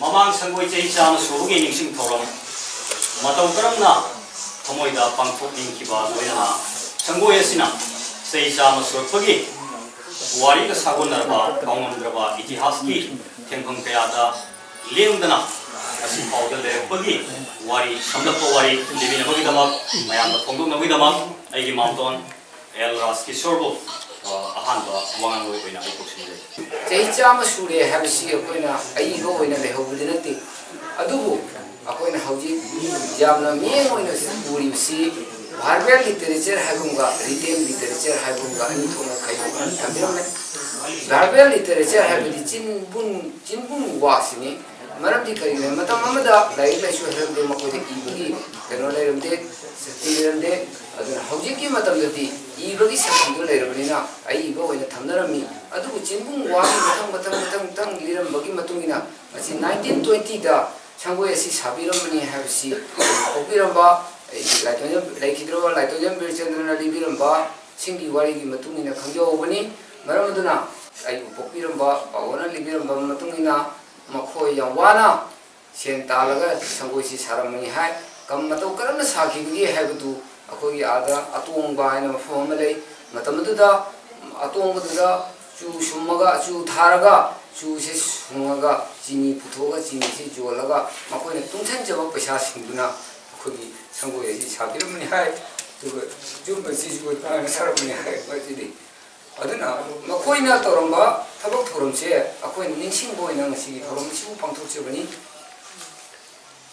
Mamang Sangoi Cham Sugi Nixing Toram, Mataukaramna, Tomoida Pangtok Inkiba, Loyana, Sangoi Sina, Say Cham Surpagi, Wari the Sagunarba, Kaundraba, Itihaski, Tempung Kayada, Leundana, Asi Powder Pagi, Wari, Samdapawari, living a Bogidama, Mayam Pongo Vidama, Agi Mountain, El Raski Sorbo. Ahanda wangan lo ina ai kusin le tei chama sure habsi akoina ai go ina le hobudinati adubu akoina hauji jamna miengoina puri si barbel literature habunga retail literature habunga ani thona khayu thambiramne barbel literature habidi chinbun wasini maramdi karine matam amada lai lai shu herde makodi ibudi keno lai ramde setiramde aduna hauji ki matam dati ibagi sakhido leirabnina ai go ina thamnarami adu chinbung wagi matang liram bagi matungina asi 1920 da changoi asi sabiramani habsi opiramba laikidro laitojam birchandra libiramba singdi wari gi matungina khangjobani maramaduna ai popiramba pawona libiramba matungina makhoi yang wana sen talaga changoi si saramani hai kam matau karamna sakhi habdu अखोगी आदा अतोंबा है ना form ले मतलब तो अतोंबा तो चू शुमगा चू थारगा चू से शुमगा चीनी पुथोगा चीनी से जोलगा मकोई ने तुमसन जब पैसा सिंधुना अखोगी संगो ऐसी शादी में है तो जो पैसे जो ताने सारा में है वैसे दी अदना मकोई ना तोरंबा थबक थोरम से अखोई निंसिंग बोई ना नसी थोरम से पंथों से बनी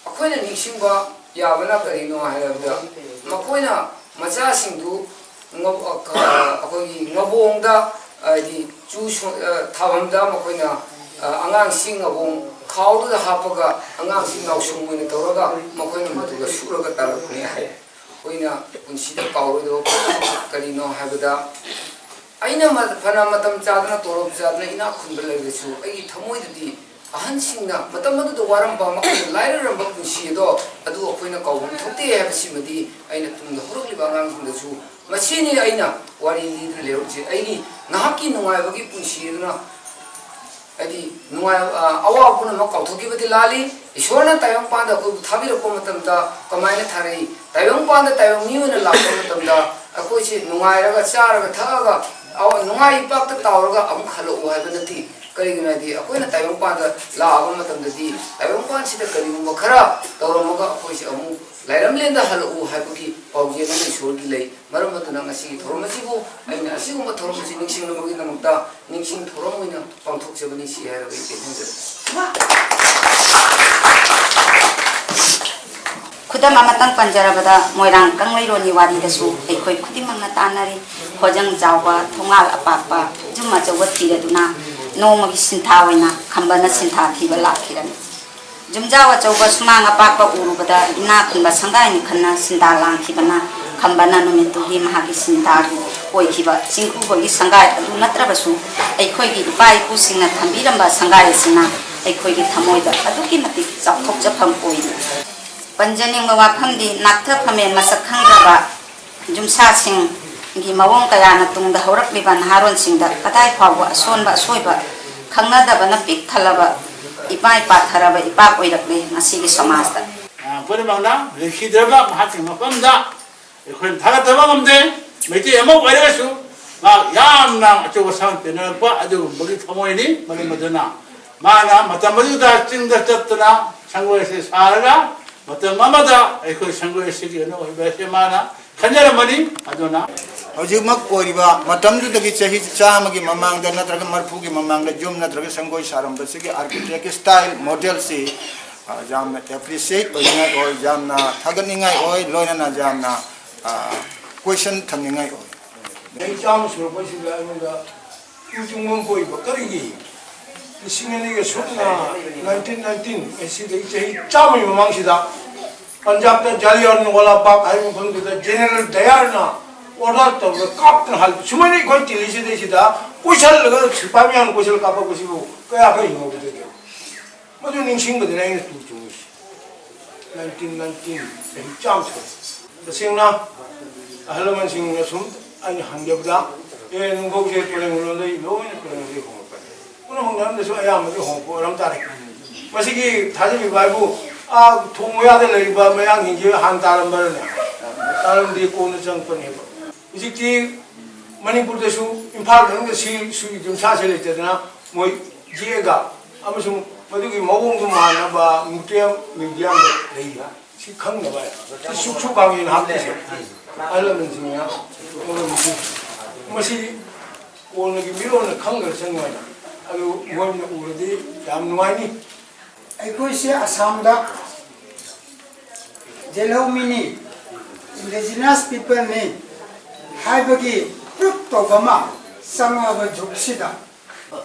अखोई ने निंसिंग बा यावना करीनो है लबदा मकोइना मचा Sindhu अखोगी ngabongda di chu thabamda makoina angang sing abong khawdu da hapaga angang sing naw sungmune toraga makoina matuga suraga talakuni hai koina unsida kawru karino habada aina fana matam chadna torob chadna ina khundal lesu ai thamoi di ahan singna matam madu waram ba makoina laira ram bak si do adu koina kawum thokte habsi madi aina tumda horokli bangang singda su machini aina wari leader leochi aini nahaki nungai bagi punsi na adi nungai awa puna makau thoki bati lali ishorna tayong panda ko thabi ro ko matamda kamaina thari tayong panda tayong niuna la ko matamda akoi chi nungai raga charaga thaga awa nungai pak ta tawraga am khalo wa banati karigina di akoina tayong panda la aba matamda di tayong pan sida karigum khara tawramaga akoi chi amu lairam lenda halu habaki pawje na ishorgi lei maramatu na ngasi thoromasibu aina asiguma thoromasi ningsing no magi namta ningsing thoromoina pangthok jabani si haraga itenja खुदा मामतंग पंजरबदा मोइरांग कंगलैरोनी वारी दसु एखोय खुदिमंगना तानारी खोजंग जावा थोंगाल अपापा जुम्मा जवत थिरदुना नोमगी सिंथा वइना खंबना सिंथा थिबा लाखिरन जुमजावा चौबा सुमांग अपापा उरुबदा इना खुनबा संगाइनि Khanna सिंदा लांखिबना खंबना नुमितुगी महागी सिंथागी ओइखिबा चिंखुबगी Shanghai अदु नत्रबसु एखोयगी इपा इपुसिंगना थंबिरंबा Shanghai सिना एखोयगी थमोइदा अदुकी मतिक चाथोक जफम ओइनि पंजनिंग वाफमदी नाथ फमेन मसक खंगबा जुमसासिंग गी मवों कयाना तुंगदा हौरकलिबा नहारोनसिंगदा कदाय फावबा असोनबा असोयबा खंगनादबना pick थलबा इपाय पाथरबा इपाक ओइरकले ngasiगी समाजदा परिमांगना लेखिद्रबा महाति मफमदा एखोन थागतबा गमदे मेति ammo ओइरसु मा यामना अचो सांतेनपा अदु बगि थमोइनि मनि मदना माना मतमदुदा चिंगदा चत्तना संगोयसे सारगा मतलब ममदा एखोय संगोय सिगी नो बेसे माना खंजरमनी अदुना हजिमक ओरिबा मतमदुदगी चही चामगी ममांगदा नत्रग मरफुगी ममांगदा जुम नत्रग संगोय सारमबसिगी आर्किटेक्ट स्टाइल मॉडल से जामना एप्रिशिएट ओइना ओय जामना थागनिंगाय ओय लोयना जामना क्वेश्चन थंगिंगाय ओय दै चाम सुरबसिगा अनगा उजुंगम कोइ बकरिगी लिसिंगनिगे सुना 1919 एसिदे चही चामि ममांगसिदा पंजाब दा जालियन वाला बाग आइम फंगदा general दयारना order to the captain hal sumani ko tilisi de sida kushal ga sipamian kushal kapa kusibu kaya ka hingo de ke madu ningsing ga dinai tu chu 1919 en chance the singna ahalaman sing sum ani hangebda en go je tole ngulo dei lo ni ko ni ho pa kuno hong nam de so ayam de ho ko ram ta re masigi thajimi baibu a thongya de leiba mayang hingi han taram barane taram di ko na chang pani ba ijiki manipur de su imphal dang de si su jum sa se le te na moi jiega amasum madugi mawong du ma na ba mutem medium de leiba si khang na ba si su bang yin hap de se ala men jinya masi ko na gi miro na khang ga chang wa alu moi na uradi yam nuai ni ꯑꯩꯈꯣꯏꯁꯦ ꯑꯁꯥꯝꯗ ꯖꯦꯂꯧꯃꯤꯅꯤ indigenous ꯄꯤꯄꯜꯅꯤ ꯍꯥꯏꯕꯒꯤ ꯄ꯭ꯔꯨꯞ ꯇꯧꯕ ꯑꯃ ꯆꯪꯉꯕ ꯖꯨꯒꯁꯤꯗ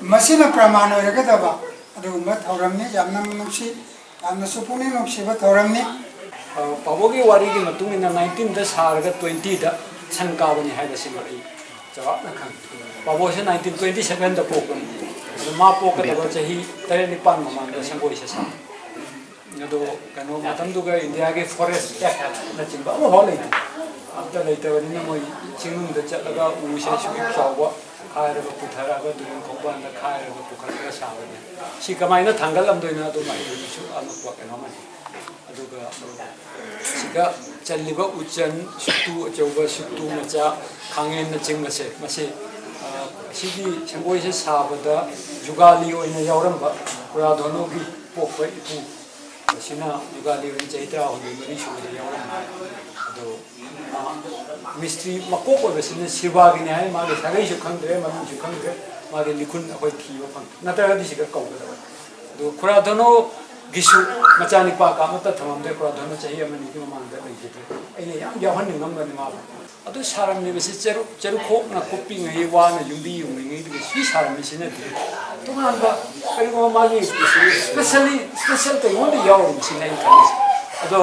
ꯃꯁꯤꯅ ꯄ꯭ꯔꯃꯥꯟ ꯑꯣꯏꯔꯒꯗꯕ ꯑꯗꯨꯒꯨꯝꯕ ꯊꯧꯔꯝꯅꯤ ꯌꯥꯝꯅ ꯅꯨꯡꯁꯤ ꯌꯥꯝꯅꯁꯨ ꯄꯨꯛꯅꯤꯡ ꯅꯨꯡꯁꯤꯕ ꯊꯧꯔꯝꯅꯤ ꯄꯥꯕꯣꯒꯤ ꯋꯥꯔꯤꯒꯤ ꯃꯇꯨꯡ ꯏꯟꯅ 19ꯗ ꯁꯥꯔꯒ 20ꯗ ꯁꯟ ꯀꯥꯕꯅꯤ ꯍꯥꯏꯕꯁꯤꯃ ꯑꯩ ꯆꯥꯎꯔꯥꯛꯅ ꯈꯪꯉꯤ ꯄꯥꯕꯣꯁꯦ 1927ꯗ ꯄꯣꯛꯄꯅꯤ ꯑꯗꯨ ꯃꯥ ꯄꯣꯛꯀꯗꯕ ꯆꯍꯤ 7-9 ꯃꯃꯥꯡꯗ ꯁꯪꯒꯣꯏꯁꯦ ꯁꯥ ꯑꯗꯣ ꯀꯩꯅꯣ ꯃꯇꯝꯗꯨꯒ ꯏꯟꯗꯤꯌꯥꯒꯤ ꯐꯣꯔꯦꯁ ꯑꯦꯛꯅꯆꯤꯡꯕ ꯑꯃꯐꯥꯎ ꯂꯩꯇꯦ ꯑꯝꯇ ꯂꯩꯇꯕꯅꯤꯅ ꯃꯣꯏ ꯆꯤꯡꯅꯨꯡꯗ ꯆꯠꯂꯒ ꯎꯁꯦ ꯁꯨꯛ ꯆꯥꯎꯕ ꯈꯥꯏꯔꯒ ꯄꯨꯊꯔꯛꯑꯒ ꯇꯨꯔꯦꯟ ꯈꯣꯡꯕꯥꯟꯗ ꯈꯥꯏꯔꯒ ꯄꯨꯈꯠꯂꯒ ꯁꯥꯕꯅꯤ ꯁꯤ ꯀꯃꯥꯏꯅ ꯊꯥꯡꯒꯠꯂꯝꯗꯣꯏꯅꯣ ꯑꯗꯨꯝ ꯑꯩꯁꯨ ꯑꯉꯛꯄ ꯀꯩꯅꯣꯃꯅꯤ ꯑꯗꯨꯒ ꯁꯤꯒ ꯆꯜꯂꯤꯕ ꯎꯆꯟ ꯁꯨꯛꯇꯨ ꯑꯆꯧꯕ ꯁꯨꯛꯇꯨ ꯃꯆꯥ ꯈꯥꯡꯉꯦꯟꯅꯆꯤꯡꯕꯁꯦ ꯃꯁꯤ ꯑꯁꯤꯒꯤ ꯁꯪꯒꯣꯏꯁꯦ ꯁꯥꯕꯗ ꯖꯨꯒꯥꯂꯤ ꯑꯣꯏꯅ ꯌꯥꯎꯔꯝꯕ ꯀꯨꯔꯥꯙꯣꯅꯣꯒꯤ ꯄꯣꯛꯄ ꯏꯄꯨ ꯑꯁꯤꯅ ꯖꯨꯒꯥꯂꯤ ꯑꯣꯏꯅ ꯆꯍꯤ 37 ꯁꯨꯕꯗ ꯌꯥꯎꯔꯝꯕ ꯑꯗꯣ ꯃꯤꯁꯇ꯭ꯔꯤ ꯃꯀꯣꯛ ꯑꯣꯏꯕꯁꯤꯅ ꯁꯤꯕꯥꯒꯤꯅꯤ ꯍꯥꯏ ꯃꯥꯒꯤ ꯁꯥꯒꯩꯁꯨ ꯈꯪꯗ꯭ꯔꯦ ꯃꯃꯤꯡꯁꯨ ꯈꯪꯗ꯭ꯔꯦ ꯃꯥꯒꯤ ꯂꯤꯈꯨꯟ ꯑꯩꯈꯣꯏ ꯊꯤꯕ ꯐꯪꯗꯦ ꯅꯠꯇ꯭ꯔꯒꯗꯤ ꯁꯤꯒ ꯀꯧꯒꯗꯕ ꯑꯗꯣ ꯈꯨꯔꯥꯙꯣꯅꯣꯒꯤꯁꯨ ꯃꯆꯥꯅꯤꯄꯥ ꯑꯃꯠꯇ ꯊꯝꯃꯝꯗ꯭ꯔꯦ ꯈꯨꯔꯥꯙꯣꯅꯣ ꯆꯍꯤ 1-2ꯒꯤ ꯃꯃꯥꯡꯗ ꯂꯩꯈꯤꯗ꯭ꯔꯦ ꯑꯩꯅ ꯌꯥꯝ ꯌꯥꯎꯍꯟꯅꯤꯡꯉꯝꯕꯅꯤ ꯃꯥꯕꯨ ꯑꯗꯨ ꯁꯥꯔꯝꯂꯤꯕꯁꯤ ꯆꯔꯨꯈꯣꯛꯅ ꯀꯨꯞꯄꯤꯉꯩ ꯋꯥꯅ ꯌꯨꯝꯕꯤ ꯌꯨꯡꯂꯤꯉꯩꯗꯨꯒꯤ ꯁꯤ ꯁꯥꯔꯝꯃꯤꯁꯤꯅꯗꯤ ꯇꯣꯉꯥꯟꯕ ꯀꯔꯤꯒꯨꯝꯕ ꯃꯥꯒꯤ ꯁ꯭ꯄꯦꯁꯦꯜ ꯀꯩꯅꯣꯝꯗ ꯌꯥꯎꯔꯤꯕꯁꯤꯅ ꯑꯩꯅ ꯈꯜꯂꯤꯁꯦ ꯑꯗꯣ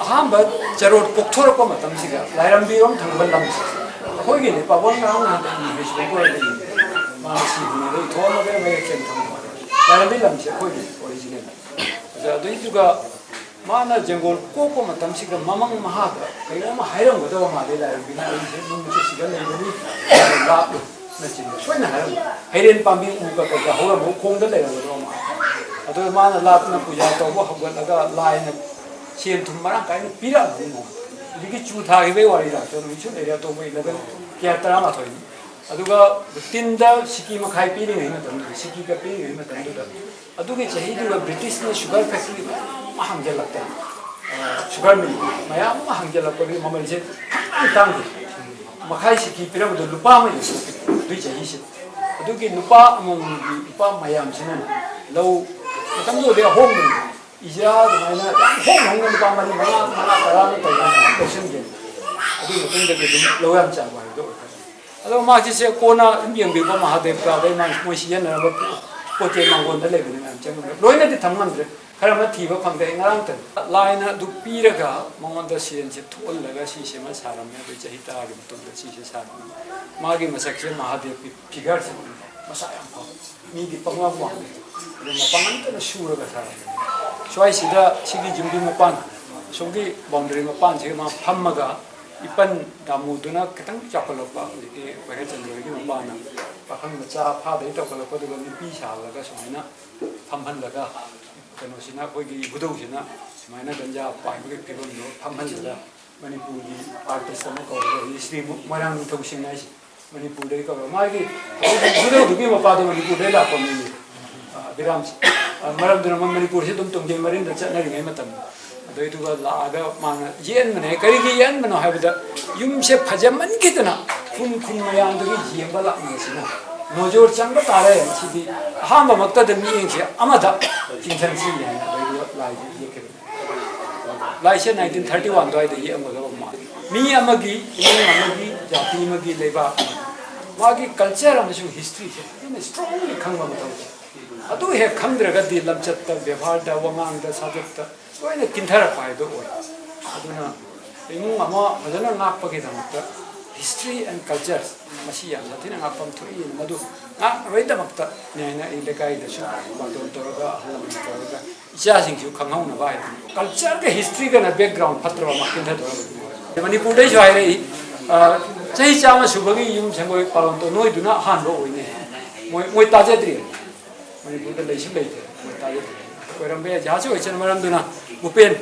ꯑꯍꯥꯟꯕ ꯆꯔꯣꯠ ꯀꯣꯛꯊꯣꯔꯛꯄ ꯃꯇꯝꯁꯤꯗ ꯂꯥꯏꯔꯝꯕꯤꯔꯣꯝ ꯊꯪꯕ ꯂꯝꯁꯦ ꯑꯩꯈꯣꯏꯒꯤꯅꯤ ꯄꯥꯕꯣꯟ ꯉꯔꯥꯡ ꯅꯍꯥꯟꯗ ꯏꯪꯂꯤꯁ ꯂꯩ ꯃꯥꯅ ꯁꯤꯕꯅꯦ ꯊꯣꯛꯑꯝꯃꯒ ꯃꯌꯦꯛ ꯁꯦꯡ ꯊꯝꯕ ꯂꯥꯏꯔꯝꯕꯤ ꯂꯝꯁꯦ ꯑꯩꯈꯣꯏꯒꯤ ꯑꯣꯔꯤꯖꯤꯅꯦꯜ ꯑꯗꯨꯏꯗꯨꯒ ꯃꯥꯅ ꯖꯪꯒꯣꯜ ꯀꯣꯛꯄ ꯃꯇꯝꯁꯤꯗ ꯃꯃꯪ ꯃꯍꯥꯗ ꯀꯩꯅꯣꯝꯃ ꯍꯥꯏꯔꯝꯒꯗꯕ ꯃꯥꯜꯂꯦ ꯂꯥꯏꯔꯝꯕꯤꯅ ꯑꯩꯁꯦ ꯅꯨꯡꯁꯦ ꯁꯤꯗ ꯂꯩꯕꯅꯤ ꯂꯥꯞꯂꯨ ꯅꯆꯤꯡꯕ ꯁꯣꯏꯅ ꯍꯥꯏꯔꯝꯃꯤ ꯍꯩꯔꯦꯟ ꯄꯥꯝꯕꯤ ꯎꯒ ꯀꯩꯀꯥ ꯍꯧꯔꯝꯕ ꯈꯣꯡꯗ ꯂꯩꯔꯝꯒꯗꯕ ꯃꯥꯜꯂꯦ ꯑꯗꯨꯒ ꯃꯥꯅ ꯂꯥꯞꯅ ꯄꯨꯖꯥ ꯇꯧꯕ ꯍꯧꯒꯠꯂꯒ ꯂꯥꯏꯅ ꯁꯦꯟ ꯊꯨꯝ ꯃꯔꯥꯡ ꯀꯥꯏꯅ ꯄꯤꯔꯛꯑꯕꯅꯤ ꯍꯧꯖꯤꯛꯀꯤ ꯆꯨ ꯊꯥꯈꯤꯕꯒꯤ ꯋꯥꯔꯤ ꯂꯥꯛꯇꯣ ꯅꯨꯃꯤꯠꯁꯨ ꯂꯩꯔꯦ ꯑꯇꯣꯞꯄ 11 ꯑꯗꯨꯒ ꯇꯤꯟꯗ ꯁꯤꯀꯤ ꯃꯈꯥꯏ ꯄꯤꯔꯤꯉꯩ ꯃꯇꯝꯗꯨꯗ ꯁꯤꯀꯤꯒ ꯄꯤꯔꯤꯉꯩ ꯃꯇꯝꯗꯨꯗ ꯑꯗꯨꯒꯤ ꯆꯍꯤꯗꯨꯗ ꯕ꯭ꯔꯤꯇꯤꯁꯅ ꯁꯨꯒꯔ ꯐꯦꯛꯇꯔꯤ ꯃꯌꯥꯝ ꯑꯃ ꯍꯥꯡꯖꯜꯂꯛꯇꯅ ꯁꯨꯒꯔ ꯃꯤꯜ ꯃꯌꯥꯝ ꯑꯃ ꯍꯥꯡꯖꯜꯂꯛꯄꯒꯤ ꯃꯃꯜꯁꯦ ꯇꯥꯡꯈꯤ ꯃꯈꯥꯏ ꯁꯤꯀꯤ ꯄꯤꯔꯝꯕꯗꯣ ꯂꯨꯄꯥ ꯑꯃ ꯌꯣꯟꯊꯣꯛꯈꯤ ꯑꯗꯨꯒꯤ ꯆꯍꯤꯁꯤꯗ ꯑꯗꯨꯒꯤ ꯂꯨꯄꯥ ꯑꯃꯃꯝꯒꯤ ꯂꯨꯄꯥ ꯃꯌꯥꯝꯁꯤꯅ ꯂꯧ ꯃꯇꯝꯗꯨꯗꯤ ꯑꯍꯣꯡꯕꯅꯤ ꯏꯖꯥ ꯑꯗꯨꯃꯥꯏꯅ ꯌꯥꯝ ꯍꯣꯡꯅ ꯂꯨꯄꯥ 5-10 ꯇꯧꯔꯒ ꯂꯧꯁꯤꯟꯒꯅꯤ ꯑꯗꯨꯒꯤ ꯃꯇꯨꯡꯗꯒꯤ ꯑꯗꯨꯝ ꯂꯧ ꯌꯥꯝ ꯆꯥꯕ ꯍꯥꯏꯕꯗꯣ ꯑꯣꯏꯈ꯭ꯔꯦ ꯑꯗꯣ ꯃꯥꯁꯤꯁꯦ ꯀꯣꯟꯅ ꯌꯦꯡꯕꯤꯕ ꯃꯍꯥꯗꯦꯕꯀ ꯑꯗꯩ ꯃꯣꯏ ꯁꯤꯖꯤꯟꯅꯔꯕ ꯄꯣꯠ ꯆꯩ ꯃꯥꯡꯒꯣꯟꯗ ꯂꯩꯕꯅꯤ ꯃꯌꯥꯝ ꯆꯪꯉꯝꯃꯦ ꯂꯣꯏꯅꯗꯤ ꯊꯝꯉꯝꯗ꯭ꯔꯦ ꯈꯔ ꯑꯃ ꯊꯤꯕ ꯐꯪꯗꯦ ꯑꯩ ꯉꯔꯥꯡꯇꯪ ꯂꯥꯏꯅ ꯑꯗꯨ ꯄꯤꯔꯒ ꯃꯉꯣꯟꯗ ꯁꯦꯟꯁꯦ ꯊꯣꯛꯍꯜꯂꯒ ꯁꯤꯁꯤꯃ ꯁꯥꯔꯝꯃꯦ ꯑꯗꯨ ꯆꯍꯤ 10ꯒꯤ ꯃꯇꯨꯡꯗ ꯁꯤꯁꯦ ꯁꯥꯔꯝꯃꯦ ꯃꯥꯒꯤ ꯃꯁꯛꯁꯦ ꯃꯍꯥꯗꯦꯕꯀꯤ ꯐꯤꯒꯔꯁꯦ ꯃꯁꯥ ꯌꯥꯝ ꯐꯕ ꯃꯤꯒꯤ ꯄꯪꯋꯥꯡ ꯋꯥꯡꯉꯦ ꯑꯗꯨ ꯃꯄꯥꯡ ꯑꯝꯇꯅ ꯁꯨꯔꯒ ꯁꯥꯔꯝꯃꯦ ꯁ꯭ꯋꯥꯏꯁꯤꯗ ꯁꯤꯒꯤ ꯌꯨꯝꯕꯤ ꯃꯄꯥꯟ ꯁꯣꯝꯒꯤ ꯕꯥꯎꯟꯗꯔꯤ ꯃꯄꯥꯟꯁꯤꯒ ꯃꯥ ꯐꯝꯃꯒ ꯏꯄꯟ ꯗꯥꯃꯨꯗꯨꯅ ꯈꯤꯇꯪ ꯆꯥꯎꯈꯠꯂꯛꯄ ꯍꯧꯖꯤꯛꯀꯤ ꯋꯥꯏꯈꯠꯆꯟꯗ꯭ꯔꯒꯤ ꯃꯄꯥꯟꯅ ꯄꯥꯈꯪ ꯃꯆꯥ ꯐꯥꯗꯩ ꯇꯧꯈꯠꯂꯛꯄ ꯑꯗꯨꯒ ꯅꯨꯄꯤ ꯁꯥꯍꯜꯂꯒ ꯁꯨꯃꯥꯏꯅ ꯐꯝꯍꯜꯂꯒ ꯀꯩꯅꯣꯁꯤꯅ ꯑꯩꯈꯣꯏꯒꯤ ꯏꯕꯨꯙꯧꯁꯤꯅ ꯁꯨꯃꯥꯏꯅ ꯒꯟꯖꯥ ꯄꯥꯏꯕꯒꯤ ꯐꯤꯕꯝꯗꯣ ꯐꯝꯍꯜꯂꯒ ꯃꯅꯤꯄꯨꯔꯒꯤ ꯑꯥꯔꯇꯤꯁ ꯑꯃ ꯀꯧꯔꯒ ꯁ꯭ꯔꯤ ꯃꯣꯏꯔꯥꯡ ꯅꯤꯡꯊꯧꯁꯤꯡ ꯍꯥꯏꯁꯤ ꯃꯅꯤꯄꯨꯔꯗꯒꯤ ꯀꯧꯔꯒ ꯃꯥꯒꯤ ꯏꯕꯨꯙꯧꯗꯨꯒꯤ ꯃꯄꯥꯗꯣ ꯃꯅꯤꯄꯨꯔꯗꯒꯤ ꯂꯥꯛꯄ ꯃꯤꯅꯤ ꯕꯤꯔꯥꯝꯁꯤ ꯃꯔꯝꯗꯨꯅ ꯃꯅꯤꯄꯨꯔꯁꯤ ꯑꯗꯨꯝ ꯇꯣꯡꯖꯩ ꯃꯔꯤꯟꯗ ꯆꯠꯅꯔꯤꯉꯩ ꯃꯇꯝꯗ ꯑꯗꯨꯏꯗꯨꯒ ꯂꯥꯛꯑꯒ ꯃꯥꯅ ꯌꯦꯟꯕꯅꯦ ꯀꯔꯤꯒꯤ ꯌꯦꯟꯕꯅꯣ ꯍꯥꯏꯕꯗ ꯌꯨꯝꯁꯦ ꯐꯖꯃꯟꯈꯤꯗꯅ ꯈꯨꯟ ꯃꯌꯥꯝꯗꯒꯤ ꯌꯦꯡꯕ ꯂꯥꯛꯅꯕꯁꯤꯅ ꯅꯣꯖꯣꯔ ꯆꯪꯕ ꯇꯥꯔꯦ ꯃꯁꯤꯗꯤ ꯑꯍꯥꯟꯕꯃꯛꯇꯗ ꯃꯤꯠꯌꯦꯡꯁꯦ ꯑꯃꯗ ꯆꯤꯡꯁꯟꯁꯤ ꯍꯥꯏꯅ ꯑꯗꯨꯏꯗꯨꯒ ꯂꯥꯏꯁꯦ ꯌꯦꯛꯈꯤꯕꯅꯤ ꯂꯥꯏꯁꯦ 1931 ꯑꯗꯨꯋꯥꯏꯗ ꯌꯦꯛꯑꯝꯒꯗꯕ ꯃꯥꯜꯂꯤ ꯃꯤ ꯑꯃꯒꯤ ꯏꯃꯨꯡ ꯑꯃꯒꯤ ꯖꯥꯇꯤ ꯑꯃꯒꯤ ꯂꯩꯕꯥꯛ ꯃꯥꯒꯤ ꯀꯜꯆꯔ ꯑꯃꯁꯨꯡ ꯍꯤꯁꯇ꯭ꯔꯤꯁꯦ ꯌꯥꯝꯅ ꯁ꯭ꯇꯔꯣꯡꯂꯤ ꯈꯪꯕ ꯃꯊꯧ ꯇꯥꯏ ꯑꯗꯨ ꯍꯦꯛ ꯈꯪꯗ꯭ꯔꯒꯗꯤ ꯂꯝꯆꯠꯇ ꯕꯦꯕꯥꯔꯗ ꯋꯥꯉꯥꯡꯗ ꯁꯥꯖꯠꯇ ꯂꯣꯏꯅ ꯀꯤꯟꯊꯔꯛꯄ ꯍꯥꯏꯕꯗꯣ ꯑꯣꯏ ꯑꯗꯨꯅ ꯏꯃꯨꯡ ꯑꯃ ꯐꯖꯅ ꯉꯥꯛꯄꯒꯤꯗꯃꯛꯇ ꯍꯤꯁꯇ꯭ꯔꯤ ꯑꯦꯟ ꯀꯜꯆꯔ ꯃꯁꯤ ꯌꯥꯝ ꯁꯥꯊꯤꯅ ꯉꯥꯛꯐꯝ ꯊꯣꯛꯏ ꯃꯗꯨ ꯉꯥꯛꯅꯕꯒꯤꯗꯃꯛꯇ ꯅꯦꯅ ꯑꯩ ꯂꯩꯀꯥꯏꯗꯁꯨ ꯕꯥꯇꯣꯟ ꯇꯧꯔꯒ ꯑꯍꯜ ꯂꯃꯟ ꯇꯧꯔꯒ ꯏꯆꯥꯁꯤꯡꯁꯨ ꯈꯪꯍꯧꯅꯕ ꯍꯥꯏꯗꯅ ꯀꯜꯆꯔꯒ ꯍꯤꯁꯇ꯭ꯔꯤꯒꯅ ꯕꯦꯛꯒ꯭ꯔꯥꯎꯟ ꯐꯠꯇ꯭ꯔꯕ ꯑꯃ ꯀꯤꯟꯊꯗꯧꯔꯕꯅꯤ ꯃꯅꯤꯄꯨꯔꯗꯩꯁꯨ ꯍꯥꯏꯔꯛꯏ ꯆꯍꯤ 100 ꯁꯨꯕꯒꯤ ꯌꯨꯝ ꯁꯪꯒꯣꯏ ꯄꯥꯂꯣꯟꯗꯣ ꯅꯣꯏꯗꯨꯅ ꯑꯍꯥꯟꯕ ꯑꯣꯏꯅꯤ ꯃꯣꯏ ꯇꯥꯖꯗ꯭ꯔꯤ ꯃꯅꯤꯄꯨꯔꯗ ꯂꯩꯁꯨ ꯂꯩꯇꯦ ꯃꯣꯏ ꯇꯥꯖꯗ꯭ꯔꯤ ꯑꯣꯏꯔꯝꯕ ꯌꯥꯏ ꯖꯍꯥꯖ ꯑꯣꯏꯁꯤꯅ ꯃꯔꯝꯗꯨꯅ ꯚꯨꯄꯦꯟ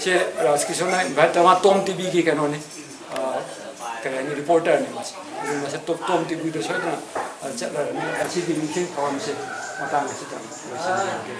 ꯁꯦ ꯔꯥꯖꯀꯤꯁꯣꯔꯅ ꯏꯟꯚꯥꯏꯠ ꯇꯧꯔ ꯇꯣꯝ ꯇꯤꯚꯤꯒꯤ ꯀꯩꯅꯣꯅꯤ ꯀꯔꯤ ꯍꯥꯏꯅꯤ ꯔꯤꯄꯣꯔꯇꯔꯅꯤ ꯃꯥꯁꯦ ꯑꯗꯨ ꯃꯁꯤ ꯇꯣꯝ ꯇꯤꯚꯤꯗ ꯁꯣꯏꯗꯅ ꯆꯠꯂꯔꯅꯤ ꯑꯁꯤꯒꯤ ꯅꯤꯡꯁꯤꯡ ꯊꯧꯔꯝꯁꯦ ꯃꯇꯥꯡ ꯑꯁꯤꯗ ꯂꯣꯏꯁꯤꯟꯖꯔꯒꯦ